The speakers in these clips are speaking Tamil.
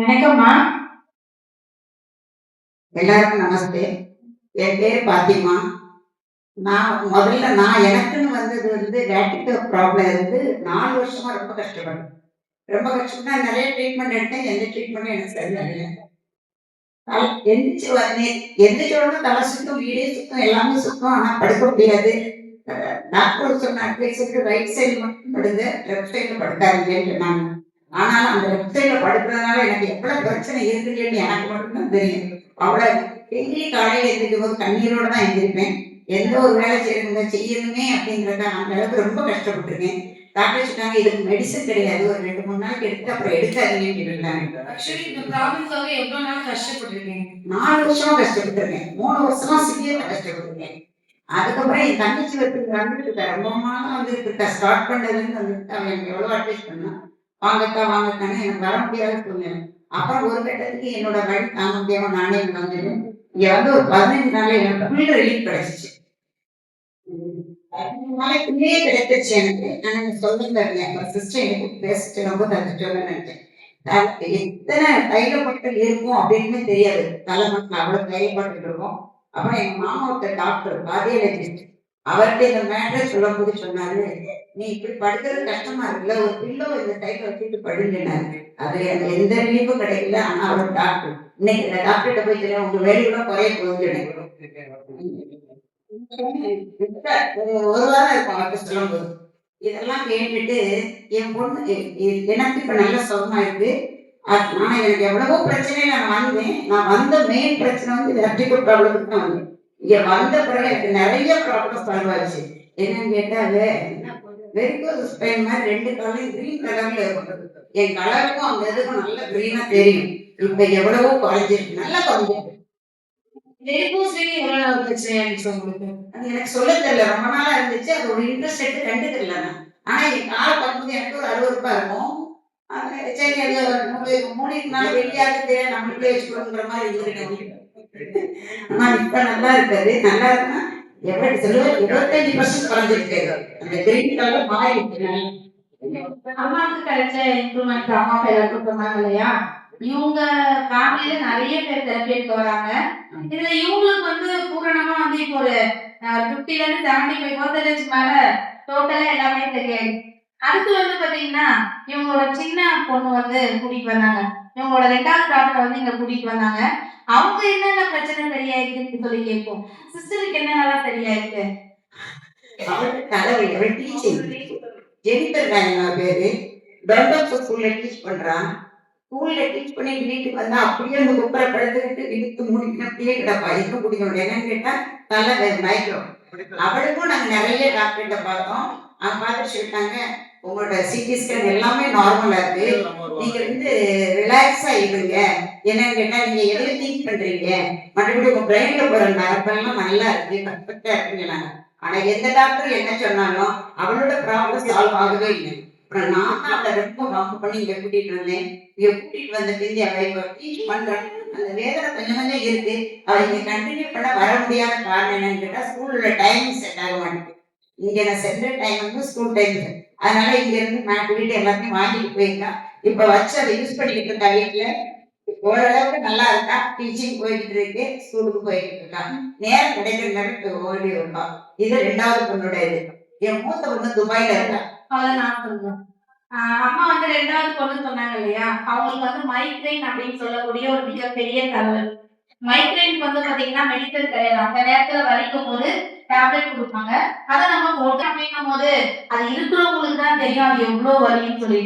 வணக்கம்மா. எல்லாருக்கும் நமஸ்தே. என் பேரு பாத்திமா. நான் எனக்குன்னு வந்தது வேட்டிக்கோ ப்ராப்ளம் இருந்து 4 வருஷமா ரொம்ப கஷ்டப்பட்டேன். ரொம்ப கஷ்டம்னா நெறைய ட்ரீட்மெண்ட் எடுத்தேன். எந்த ட்ரீட்மெண்ட்டும் எனக்கு சரியாகல. எந்திரிச்சு வந்தேன். எந்திரிச்ச உடனே தலை சுத்தும், வீடே சுத்தும், எல்லாமே சுத்தும். ஆனா படுக்க முடியாது. டாக்டர் சொன்ன அட்வைஸுக்கு ரைட் சைடு மட்டும் படுங்க, லெஃப்ட் சைடுல படுக்காதீங்கன்னு சொன்னாங்க. ஆனாலும் அந்த லெஃப்ட் சைடுல படுக்கிறதுனால எனக்கு எவ்வளவு பிரச்சனை இருக்குன்னு எனக்கு மட்டும்தான் தெரியும். அவ்வளவு டெய்லி காலையில எந்திரிக்கும் போது கண்ணீரோட தான் எந்திரிப்பேன். எந்த ஒரு வேலை செய்யணுமே அப்படிங்கிறத அந்த அளவுக்கு ரொம்ப கஷ்டப்பட்டிருக்கேன். டாக்டர் சொன்னாங்க இதுக்கு மெடிசன் கிடையாது. ஒரு 2, 3 நாளைக்கு எடுத்து அப்புறம் எடுக்காதீங்கன்னு சொல்லிட்டாங்க. ஆக்சுவலி இந்த ப்ராப்ளம்க்காக எவ்வளவு நாள் கஷ்டப்பட்டிருக்கீங்க? 4 வருஷமா கஷ்டப்பட்டிருக்கேன். 3 வருஷமா சிவியரா கஷ்டப்பட்டிருக்கேன். அதுக்கப்புறம் என் தங்கச்சி வந்துட்டு இருக்கா. ரொம்ப நாளா வந்துட்டு இருக்கா. ஸ்டார்ட் பண்ணதுன்னு வந்துட்டு அவன் எனக்கு எவ்வளவு அட்வைஸ் பண்ணா. வாங்கக்கா வாங்கக்கான்னு எனக்கு வர முடியாத சூழ்நிலை. அப்புறம் ஒரு கட்டத்துக்கு என்னோட வழி தாங்க முடியாம நானே இங்க வந்தேன். இங்க வந்து ஒரு 15 நாள்ல எனக்கு ஃபுல் ரிலீஃப் கிடைச்சிச்சு. 15 நாளைக்குள்ளேயே கிடைச்சிருச்சு எனக்கு. நான் சொல்லுங்க என் சிஸ்டர் எனக்கு பேசிட்டு ரொம்ப தந்துட்டோன்னு நினைச்சேன். எத்தனை தைலப்பட்டல் இருக்கும் அப்படின்னு தெரியாது. தலை மட்டும் அவ்வளவு தைலப்பட்டல் இருக்கும். அப்புறம் எங்க மாமா ஒருத்தர் டாக்டர் கார்டியாலஜிஸ்ட். அவர்கிட்ட இந்த மேட்டர் சொல்லும்போது சொன்னாரு, நீ இப்படி படுக்கிறது கஷ்டமா இருக்குல்ல, ஒரு பில்லோ இந்த சைட்ல வச்சுட்டு படுங்கன்னாரு. அதுல எனக்கு எந்த ரிலீஃபும் கிடைக்கல. ஆனா அவர் டாக்டர். இன்னைக்கு இந்த டாக்டர்கிட்ட போய் தெரியும் உங்க வேலை கூட குறைய போகுது. ஒரு வாரம் இருக்கும் அவர்கிட்ட சொல்லும்போது. இதெல்லாம் கேட்டுட்டு என் பொண்ணு எனக்கு இப்ப நல்ல சுகமா இருக்கு. ஆனா எனக்கு எவ்வளவோ பிரச்சனையில நான் வந்தேன். நான் வந்த மெயின் பிரச்சனை எலக்ட்ரிக்கல் ப்ராப்ளத்துக்கு தான் வந்தேன். இங்க வந்த பிறகு எனக்கு நிறைய ப்ராப்ளம் சால்வ் ஆச்சு. என்னன்னு கேட்டா வெரிகோஸ் ஸ்பெயின் மாதிரி 2 காலையும் கிரீன் கலர்ல இருக்கும். என் கலருக்கும் அந்த இதுக்கும் நல்ல கிரீனா தெரியும். இப்ப எவ்வளவோ குறைஞ்சிருக்கு. நல்லா குறைஞ்சிருக்கு. வெரிகோஸ்லயே எவ்வளவு நாள் பிரச்சனையா இருந்துச்சு உங்களுக்கு? அது எனக்கு சொல்ல தெரியல. ரொம்ப நாளா இருந்துச்சு. அது ஒரு இன்ட்ரெஸ்ட் எடுத்து கண்டுக்கல நான். ஆனா என் காலை பார்க்கும்போது எனக்கு ஒரு அருவருப்பா இருக்கும். சரி அது நம்ம மூடினால வெளியாக தெரியாது நம்மளுக்கே வச்சுக்கணுங்கிற மாதிரி இருந்துக்கிட்டேன். ஆனா இப்ப நல்லா இருக்காது. நல்லா இருக்குன்னா எவ்வளவு சொல்லுவது 25% குறைஞ்சிருக்கு. அந்த கிரீன் கலர் மாறிடுச்சு. அம்மாவுக்கு கிடைச்ச இம்ப்ரூவ்மெண்ட் அம்மா அப்பா எல்லாருக்கும் சொன்னாங்க இல்லையா? இவங்க ஃபேமிலில நிறைய பேர் தெரப்பி எடுக்க வராங்க. இதுல இவங்களுக்கு பூரணமா இப்போ ஒரு 50ல இருந்து 75% மேல டோட்டலா எல்லாமே சரியாயிடுச்சு. அடுத்து பாத்தீங்கன்னா, இவங்களோட சின்ன பொண்ணு கூட்டிட்டு வந்தாங்க. இவங்களோட 2வது டாட்டர இங்க கூட்டிட்டு வந்தாங்க. அவங்க என்னென்ன பிரச்சனை சரியாயிருக்குன்னு சொல்லி கேட்போம். சிஸ்டருக்கு என்னென்னலாம் சரியாயிருக்கு? அவளுக்கு தலைவலி. அவள் டீச்சிங். ஜெனிஃபர் வேணுமா பேரு. டொன்பஸ்கோ ஸ்கூல்ல டீச் பண்றா. ஸ்கூல்ல டீச் பண்ணி வீட்டுக்கு வந்தா அப்படியே அந்த குப்பரை படுத்துக்கிட்டு இழுத்து மூடிட்டு அப்படியே கிடப்பா. எங்க பிடிக்க முடியும் என்னன்னு கேட்டா தலை மயக்கம். அவளுக்கும் நாங்க நிறைய டாக்டர்கிட்ட பார்த்தோம். அவங்க பார்த்துட்டு சொல்லிட்டாங்க உங்களோட சிடி ஸ்கேன் எல்லாமே நார்மலா இருக்கு. நீங்க ரிலாக்ஸா இருங்க. என்னன்னு கேட்டா நீங்க எதுல திங்க் பண்றீங்க, மற்றபடி உங்க பிரெயின்ல போற நரம்பெல்லாம் நல்லா இருக்கு, பர்ஃபெக்டா இருக்குங்க நாங்க. ஆனா எந்த டாக்டர் என்ன சொன்னாலும் அவளோட ப்ராப்ளம் சால்வ் ஆகவே இல்லை. அப்புறம் நான் தான் அதை ரொம்ப வம்பு பண்ணி இங்க கூட்டிட்டு வந்தேன். இங்க கூட்டிட்டு வந்த பிந்தி அவளை இப்ப டீச் பண்றேன். அந்த வேதனை கொஞ்சம் கொஞ்சம் இருக்கு. அவளை இங்க கண்டினியூ பண்ண வர முடியாத காரணம் என்னன்னு கேட்டா ஸ்கூல்ல டைமிங் செட் ஆக மாட்டேங்குது. இங்க நான் சென்ற டைம் ஸ்கூல் டைம். அதனால இங்க இருந்து நான் கூட்டிட்டு எல்லாத்தையும் வாங்கிட்டு போயிருக்கேன். இப்ப வச்சு அதை யூஸ் பண்ணிக்கிட்டு இருக்கா வீட்டுல. ஓரளவுக்கு நல்லா இருக்கா. டீச்சிங் போய்கிட்டு இருக்கு. ஸ்கூலுக்கு போய்கிட்டு இருக்கா. நேரம் கிடைக்கிற நேரம் ஓடி வருவா. இது 2வது பொண்ணோட இது. என் மூத்த பொண்ணு துபாயில இருக்கா. அவ்வளவு நான் சொல்றேன். அம்மா 2வது பொண்ணு சொன்னாங்க இல்லையா? அவங்களுக்கு மைக்ரைன் அப்படின்னு சொல்லக்கூடிய ஒரு மிகப்பெரிய தலைவலி. மைக்ரைன் பாத்தீங்கன்னா மெடிக்கல் கிடையாது. அந்த நேரத்துல வலிக்கும் போது டேப்லெட் குடுப்பாங்க. அத நம்ம போட்டு அப்படின்னும் போது அது இருக்கிறவங்களுக்கு தான் தெரியும் அது எவ்வளவு வலின்னு சொல்லி.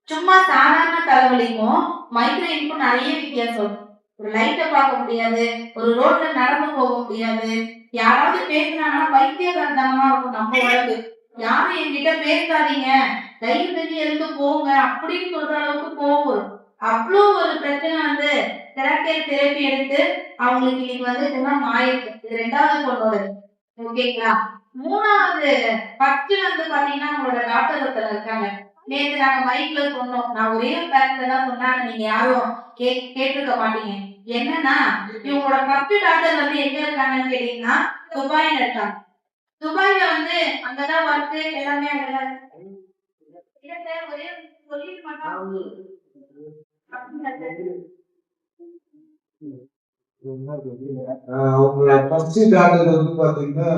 சும்மா சாதாரண தலைவலிக்கும் மைக்ரைனுக்கும் நிறைய வித்தியாசம் இருக்கு. ஒரு லைட்ட பார்க்க முடியாது, ஒரு ரோட்ல நடந்து போக முடியாது, யாராவது பேசினாங்கன்னா பைத்தியகாரத்தனமா இருக்கும் நம்ம உடம்பு. யாரும் என்கிட்ட பேசாதீங்க, தயவு செஞ்சு எழுந்து போங்க அப்படின்னு சொல்ற அளவுக்கு கோவம் வரும். அவ்வளோ ஒரு பிரச்சனை தெரப்பி எடுத்து அவங்களுக்கு இன்னைக்கு குணம் ஆயிருக்கு. இது 2வது பொண்ணோடது. ஓகேங்களா? 3வது ஃபர்ஸ்ட் பாத்தீங்கன்னா உங்களோட டாக்டர் ஒருத்தர் இருக்காங்க. நேத்து நாங்க மைக்ல சொன்னோம். நான் ஒரே ஒரு கருத்தை தான் சொன்னாங்க. நீங்க யாரும் கேட்டிருக்க மாட்டீங்க. என்னன்னா இவங்களோட ஃபர்ஸ்ட் டாக்டர் எங்க இருக்காங்கன்னு கேட்டீங்கன்னா துபாயில இருக்காங்க. துபாய்ல அங்கதான் ஒர்க் எல்லாமே அங்கதான். ஒரே சொல்லிட்டு மாட்டாங்க. அவங்க ஃபர்ஸ்ட் டாக்டர் வந்து பாத்தீங்கன்னா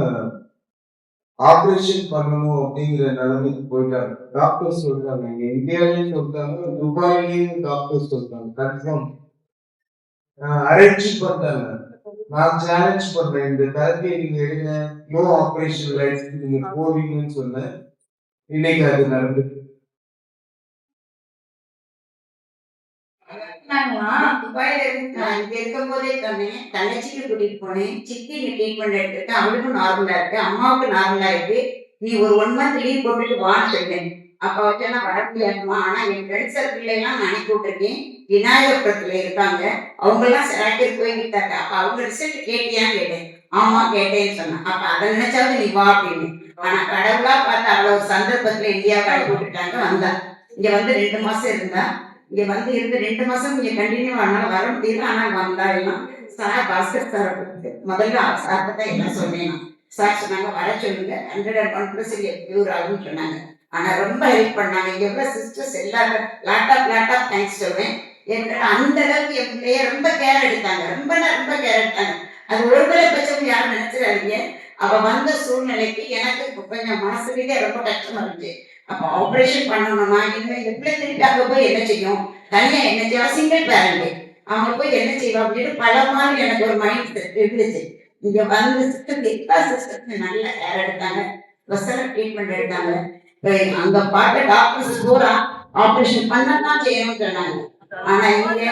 ஆபரேஷன் பண்ணணும் அப்படிங்கிற நிலைமைக்கு போயிட்டாங்க. டாக்டர் சொல்றாங்க, இங்க இந்தியாலயும் சொல்றாங்க, துபாயிலயும் டாக்டர் சொல்றாங்க, கன்ஃபார்ம் அரேஞ்ச் பண்றாங்க. நான் சேலஞ்ச் பண்றேன், இந்த கருத்தை நீங்க எடுங்க, நோ ஆபரேஷன் லைஃப் நீங்க போவீங்கன்னு சொன்னேன். இன்னைக்கு அது நடந்துட்டு துபாயில இருந்து நான் இங்க இருக்கும்போதே சொன்னேன், தங்கச்சிக்கு கூட்டிட்டு போனேன், சித்தி ட்ரீட்மெண்ட் எடுத்துட்டு அவளுக்கும் நார்மலா இருக்கு, அம்மாவுக்கு நார்மலா இருக்கு, நீ ஒரு 1 மந்த் லீவ் போட்டுட்டு வான்னு சொல்லிட்டேன். அப்ப வச்சு நான் வர முடியாதுமா, ஆனா என் ஃப்ரெண்ட் சர்க்கிள் எல்லாம் நான் அனுப்பி விட்டுருக்கேன், விநாயகபுரத்துல இருக்காங்க, அவங்க எல்லாம் சிராக்கில் போய்கிட்டாங்க. அப்ப அவங்க ரிசல்ட் கேட்டியான்னு கேட்டேன். ஆமா கேட்டேன்னு சொன்னேன். அப்ப அதை நினைச்சாவது நீ வா அப்படின்னு. ஆனா கடவுளா பார்த்து அவ்வளவு சந்தர்ப்பத்துல இந்தியாவுக்கு அனுப்பி விட்டுட்டாங்க. வந்தா இங்க வந்து 2 மாசம் இருந்தா, இங்க வந்து இருந்து 2 மாசம் இங்க கண்டினியூ ஆனாலும் வர முடியல. ஆனா வந்தா எல்லாம் சார் பாஸ்கர் சார் முதல்ல சார்கிட்ட தான் என்ன சொன்னேன். சார் சொன்னாங்க வர சொல்லுங்க, 101% பியூர் ஆகும்னு சொன்னாங்க. ஆனா ரொம்ப ஹெல்ப் பண்ணாங்க. இங்க உள்ள சிஸ்டர்ஸ் எல்லாரும் லாட் ஆஃப் தேங்க்ஸ் சொல்றேன். அந்த அளவுக்கு என் பிள்ளைய ரொம்ப கேர் எடுத்தாங்க, ரொம்ப கேர் எடுத்தாங்க. அது ஒருவேளை பட்சம் யாரும் நினைச்சிடாதீங்க. அவ வந்த சூழ்நிலைக்கு எனக்கு கொஞ்சம் மனசு ரீதியா ரொம்ப கஷ்டமா இருந்துச்சு. அப்ப ஆபரேஷன் பண்ணணுமா, இன்னும் எப்படி திருப்பி அங்க போய் என்ன செய்யும், தனியா என்ன செய்வா, சிங்கிள் பேரண்ட் அவங்க போய் என்ன செய்வா அப்படின்னு பல மாதிரி எனக்கு ஒரு மைண்ட் செட் இருந்துச்சு. இங்க வந்து சிஸ்டர் எல்லா சிஸ்டர்ஸ் நல்ல கேர் எடுத்தாங்க, ஸ்பெஷல் ட்ரீட்மெண்ட் எடுத்தாங்க. அங்க பார்த்த டாக்டர்ஸ் பூரா ஆபரேஷன் பண்ணதான் செய்யணும்னு சொன்னாங்க. ஆனா இங்க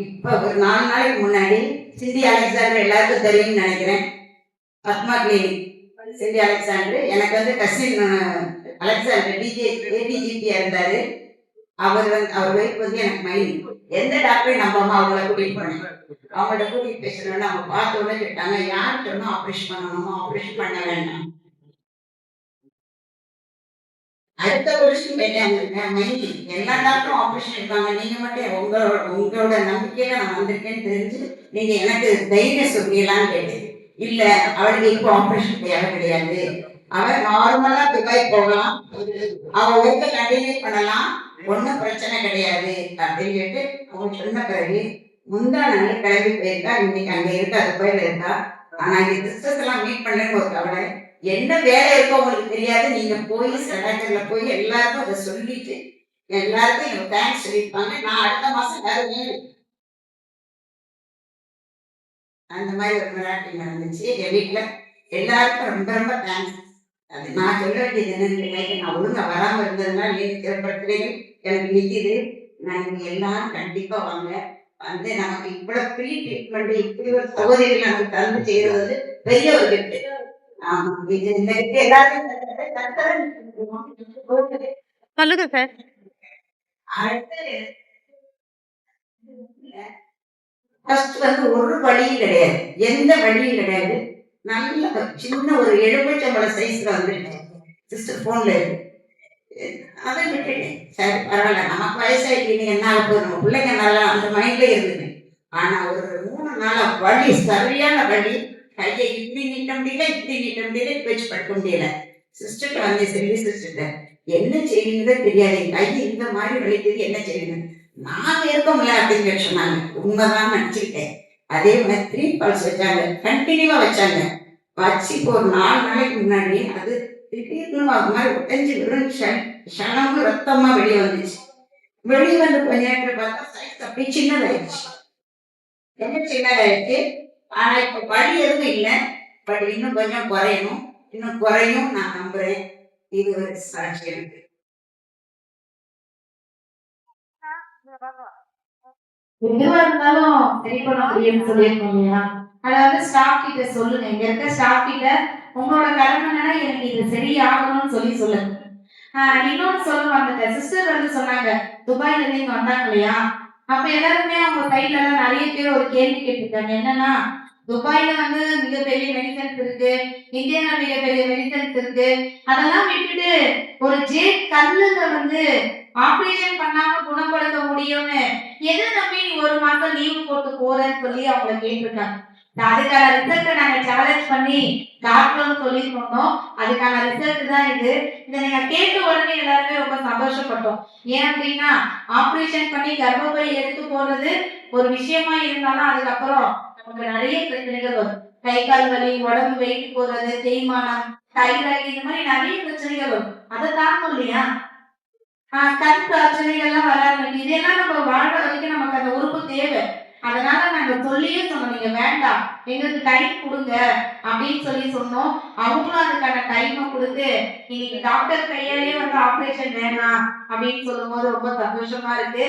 இப்ப ஒரு 4 நாளைக்கு முன்னாடி சிந்தி அலெக்சாண்டர் எல்லாருக்கும் தெரியும்னு நினைக்கிறேன், பத்மா கிளினிக். சிந்தி அலெக்சாண்டர் எனக்கு வந்து கசின் அலெக்சாண்டர் ஏடிஜிபியா இருந்தாரு. அவர் ஒய்ஃப் வந்து எனக்கு மைண்ட் எந்த டாக்டரையும் நம்பாம அவங்கள கூட்டிட்டு போனேன். அவங்கள்ட்ட கூட்டிட்டு பேசணும்னு அவங்க பார்த்த உடனே கேட்டாங்க, யார் சொன்னா ஆபரேஷன் பண்ணணுமோ ஆபரேஷன் பண்ண வேண்டாம். அடுத்த வருஷம் எல்லா டாக்டரும் ஆபரேஷன் இருக்காங்க, நீங்க மட்டும் உங்களோட நம்பிக்கையில நான் வந்திருக்கேன்னு தெரிஞ்சு நீங்க எனக்கு தைரியம் சொல்லிடலான்னு கேட்டேன். இல்ல அவளுக்கு இப்போ ஆபரேஷன் தேவை கிடையாது, அவன் நார்மலா துபாய் போகலாம், அவ ஒர்க்க கண்டினியூ பண்ணலாம், ஒன்றும் பிரச்சனை கிடையாது அப்படின்னு சொல்லிட்டு அவங்க சொன்ன பிறகு முந்தா நாள் கிளம்பி போயிருக்கா. இன்னைக்கு அங்க இருக்கா, துபாயில இருக்கா. ஆனா இங்க சிஸ்டர்ஸ் எல்லாம் மீட் பண்ணலன்னு ஒரு கவலை. என்ன வேலை இருக்கோ உங்களுக்கு தெரியாது, நீங்க போய் சென்டர்ல போய் எல்லாருக்கும் அதை சொல்லிட்டு எல்லாருக்கும் எனக்கு தேங்க்ஸ் சொல்லியிருப்பாங்க. நான் அடுத்த மாசம் அந்த மாதிரி ஒரு மிராட்டி நடந்துச்சு என் வீட்டுல. எல்லாருக்கும் ரொம்ப தேங்க்ஸ். அது நான் சொல்ல வேண்டியது என்னன்னு, நான் ஒழுங்கா வராம இருந்ததுனால சிறப்படுத்துறேன் எனக்கு நிக்குது. நான் நீங்க எல்லாரும் கண்டிப்பா வாங்க, வந்து நமக்கு இவ்வளவு ஃப்ரீ ட்ரீட்மெண்ட் இப்படி ஒரு சகோதரிகள் நமக்கு தந்து செய்யறது பெரிய ஒரு கிஃப்ட். ஆமா, இது இந்த gift எல்லாரும் சொல்லுங்க சார். அடுத்து ஃபர்ஸ்ட் வந்து ஒரு வழியும் கிடையாது, எந்த வழியும் கிடையாது. நல்ல சின்ன ஒரு எலுமிச்சம்பழம் சைஸ்ல வந்துருச்சு. சிஸ்டர் போன்ல இருக்கு, அதை விட்டுட்டேன். சரி பரவாயில்ல, நமக்கு வயசாயிட்டு நீ என்ன ஆக போகுது, நம்ம பிள்ளைங்க நல்லா அந்த மைண்ட்ல இருந்தது. ஆனா ஒரு 3 நாளா வலி, சரியான வலி, கையை இப்படி நீட்ட முடியல, இப்படி நீட்ட முடியல, வச்சு படுக்க முடியல. சிஸ்டர்கிட்ட வந்து சரி சிஸ்டர் என்ன செய்வீங்களோ தெரியாது, என் கை இந்த மாதிரி வலிக்குது, என்ன செய்வீங்க, நாங்க இருக்கோம்ல அப்படின்னு சொன்னாங்க. உண்மைதான் நினைச்சுக்கிட்டேன். அதே மாதிரி 3 பால்ஸ் வச்சாங்க, கண்டினியூவா வச்சாங்க. வச்சு இப்போ ஒரு 4 நாளைக்கு முன்னாடி அது திடீர்னு அது மாதிரி உடஞ்சி வெறும் சனமும் ரத்தமா வெளியே வந்துச்சு. வெளியே வந்து கொஞ்ச நேரத்துல பார்த்தா சைஸ் அப்படி சின்னதாயிடுச்சு. என்ன சின்னதாயிடுச்சு. ஆனா இப்ப வலி எதுவும் இல்லை, பட் இன்னும் கொஞ்சம் குறையணும், இன்னும் குறையும் நான் நம்புறேன். இது ஒரு சாட்சி எனக்கு. எதுவா இருந்தாலும் சரி பண்ண முடியும்னு சொல்லியிருக்கோம் இல்லையா, அதாவது ஸ்டாஃப் கிட்ட சொல்லுங்க, இங்க இருக்க ஸ்டாஃப் கிட்ட உங்களோட கடமை என்னன்னா எனக்கு இது சரியாகணும்னு சொல்லுங்க. இன்னொன்னு சொல்ல வந்துட்டேன், சிஸ்டர் வந்து சொன்னாங்க துபாயில இருந்து இங்க வந்தாங்க இல்லையா, அப்ப எல்லாருமே அவங்க சைட்ல எல்லாம் நிறைய பேர் ஒரு கேள்வி கேட்டிருக்காங்க. என்னன்னா துபாயில வந்து மிகப்பெரிய மெடிசன்ஸ் இருக்கு, இந்தியால மிகப்பெரிய மெடிசன்ஸ் இருக்கு, அதெல்லாம் விட்டுட்டு ஒரு கல்லுல வந்து ஆபரேஷன் பண்ணாம குணப்படுத்த முடியும்னு எதை நம்பி நீ 1 மாசம் லீவ் போட்டு போறேன்னு சொல்லி அவங்க கேட்டிருக்காங்க. அதுக்கான ரிசல்ட்டை நாங்க சேலஞ்ச் பண்ணி டாக்டர்னு சொல்லி சொன்னோம். அதுக்கான ரிசல்ட் தான் இது. இதை நீங்க கேட்ட உடனே எல்லாருமே ரொம்ப சந்தோஷப்பட்டோம். ஏன் அப்படின்னா ஆபரேஷன் பண்ணி கர்ப்பப்பை எடுத்து போறது ஒரு விஷயமா இருந்தாலும் அதுக்கப்புறம் நமக்கு நிறைய பிரச்சனைகள் வரும். கை கால் வலி, உடம்பு வெயிட் போடுறது, தேய்மானம், தைராய்டு இந்த மாதிரி நிறைய பிரச்சனைகள் வரும். அதை தாங்கும் இல்லையா? கண் பிரச்சனைகள்லாம் வர ஆரம்பிக்கும். இதெல்லாம் நம்ம வாழ்ற வரைக்கும் நமக்கு அந்த உறுப்பு தேவை. அதனால நாங்க சொல்லியே சொன்னோம், நீங்க வேண்டாம், எங்களுக்கு டைம் கொடுங்க அப்படின்னு சொன்னோம். அவங்களும் அதுக்கான டைமை கொடுத்து இன்னைக்கு டாக்டர் கையாலே வந்து ஆபரேஷன் வேணாம் அப்படின்னு சொல்லும்போது ரொம்ப சந்தோஷமா இருக்கு.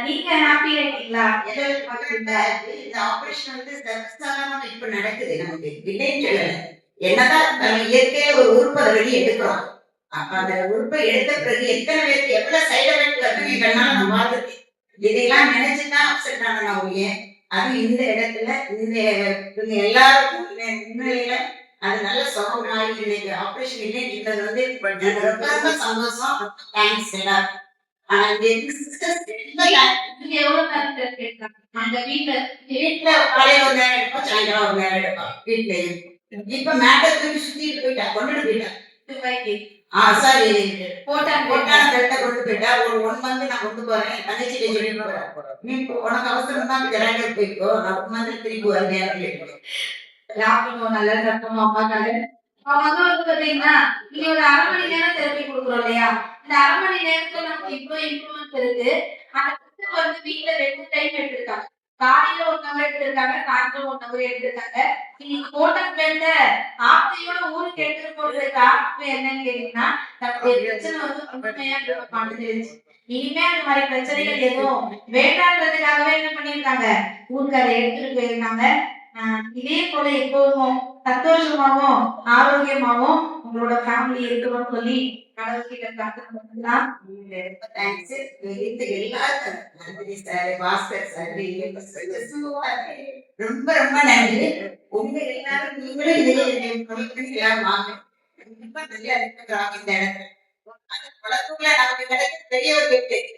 நீங்க ஹாப்பி ஆயிட்டீங்களா? எங்களுக்கு மகன்கிட்ட இந்த ஆபரேஷன் வந்து சர்வசாதாரணமா இப்ப நடக்குது. நமக்கு இல்லைன்னு சொல்லல. என்னதான் இருந்தாலும் இயற்கையா ஒரு உறுப்பை அதை வெளியே எடுக்கிறோம். அப்ப அந்த உறுப்பை எடுத்த பிறகு எத்தனை பேருக்கு எவ்வளவு சைடு எஃபெக்ட் வருதுன்னு எங்களால நான் பார்த்துருக்கேன். இதையெல்லாம் நினைச்சுதான் அப்செட் ஆன ஒழிய, அது இந்த இடத்துல இந்த இவங்க எல்லாருக்கும் முன்னிலையில அது நல்ல சுகமாயி இன்னைக்கு ஆபரேஷன் இல்லைன்றது வந்து எனக்கு ரொம்ப ரொம்ப சந்தோஷம். தேங்க்ஸ் எல்லாருக்கும். ஆனா இங்க இருக்க sisters நீங்க எவ்வளவு நேரம் கேட்கலாம் அந்த வீட்டுல காலையில ஒரு நேரம் எடுப்போம், சாயந்தரம் ஒரு நேரம் எடுப்போம் வீட்லயும். இப்ப மேட்டர் தூக்கி சுத்திட்டு போயிட்டா, கொண்டுட்டு போயிட்டா. சாரி, போட்டான பெல்ட்டை கொண்டு போயிட்டா. ஒரு 1 month நான் கொண்டு போறேன், தங்கச்சி சொல்லிட்டு போறேன். நீ உனக்கு அவசரம் தான் ஜெராண்டர் போய்க்கோ, நான் 1 month திருப்பி வருவேன். சாப்பிடணும், நல்லா சாப்பிடணும் அம்மாக்காக. அவங்க வந்து பாத்தீங்கன்னா இங்க ஒரு 1/2 மணி நேரம் தெரப்பி கொடுக்குறோம் இல்லையா? இந்த 1/2 மணி நேரத்துல நமக்கு இவ்வளவு இம்ப்ரூவ்மெண்ட் இருக்கு. அந்த புத்தகம் வந்து வீட்ல 2 டைம் எடுத்திருக்காங்க. காலையில 1 hour எடுத்திருக்காங்க, சாயந்தரம் 1 hour எடுத்திருக்காங்க. இன்னைக்கு கோட்டம் பேர்ல ஆத்தையோட ஊருக்கு எடுத்துட்டு போறது காரணம் என்னன்னு கேட்டீங்கன்னா, நம்மளுடைய பிரச்சனை வந்து முழுமையா மாட்டுச்சு. இனிமே அந்த மாதிரி பிரச்சனைகள் எதுவும் வேண்டான்றதுக்காகவே என்ன பண்ணிருக்காங்க, ஊருக்கு அதை எடுத்துட்டு போயிருக்காங்க. இதே போல எப்பவும் சந்தோஷமாவும் ஆரோக்கியமாவும் உங்களோட ஃபேமிலி இருக்கணும்னு சொல்லி கடவுள்கிட்ட பிரார்த்தனை பண்ணலாம். ரொம்ப தேங்க்ஸ். இந்த எல்லாருக்கும் நன்றி சார், பாஸ்கர் சார், ரொம்ப ரொம்ப நன்றி. உங்க எல்லாரும் நீங்களும் எல்லாரும் வாங்க. ரொம்ப நல்லா இருக்கு இந்த இடத்துல. அது குளத்துக்குள்ள நமக்கு கிடைக்கிற பெரிய ஒரு gift.